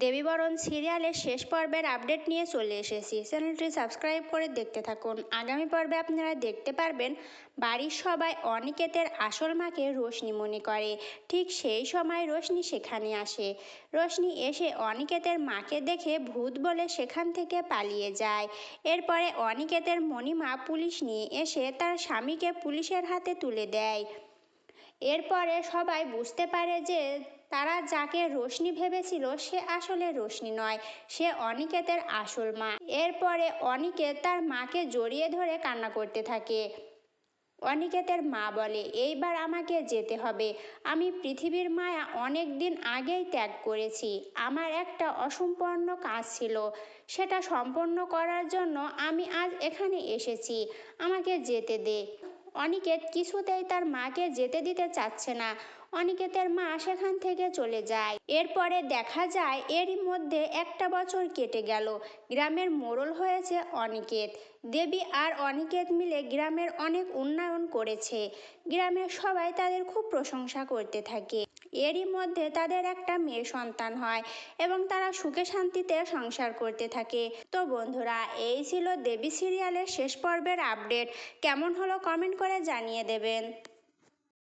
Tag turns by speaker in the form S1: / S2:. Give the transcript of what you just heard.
S1: দেবীবরণ সিরিয়ালের শেষ পর্বের আপডেট নিয়ে চলে এসেছি। চ্যানেলটি সাবস্ক্রাইব করে দেখতে থাকুন। আগামী পর্বে আপনারা দেখতে পারবেন বাড়ির সবাই অনিকেতের আসল মাকে রোশনি মনে করে। ঠিক সেই সময় রোশনি সেখানে আসে। রোশনি এসে অনিকেতের মাকে দেখে ভূত বলে সেখান থেকে পালিয়ে যায়। এরপরে অনিকেতের মণিমা পুলিশ নিয়ে এসে তার স্বামীকে পুলিশের হাতে তুলে দেয়। এরপরে সবাই বুঝতে পারে যে তারা যাকে রোশনি ভেবেছিল সে আসলে রোশনি নয়, সে অনিকেতের আসল মা। এরপরে অনিকেত তার মাকে জড়িয়ে ধরে কান্না করতে থাকে। অনিকেতের মা বলে, এইবার আমাকে যেতে হবে। আমি পৃথিবীর মায়া অনেক দিন আগেই ত্যাগ করেছি। আমার একটা অসম্পূর্ণ কাজ ছিল, সেটা সম্পন্ন করার জন্য আমি আজ এখানে এসেছি। আমাকে যেতে দে। অনিকেত কিছুতেই তার মাকে যেতে দিতে চাচ্ছে না। অনিকেতের মা সেখান থেকে চলে যায়। এরপরে দেখা যায় এরই মধ্যে একটা বছর কেটে গেল। গ্রামের মোড়ল হয়েছে অনিকেত। দেবী আর অনিকেত মিলে গ্রামের অনেক উন্নয়ন করেছে। গ্রামের সবাই তাদের খুব প্রশংসা করতে থাকে। এরই মধ্যে তাদের একটা মেয়ে সন্তান হয় এবং তারা সুখে শান্তিতে সংসার করতে থাকে। তো বন্ধুরা, এই ছিল দেবী সিরিয়ালের শেষ পর্বের আপডেট। কেমন হলো কমেন্ট করে জানিয়ে দেবেন।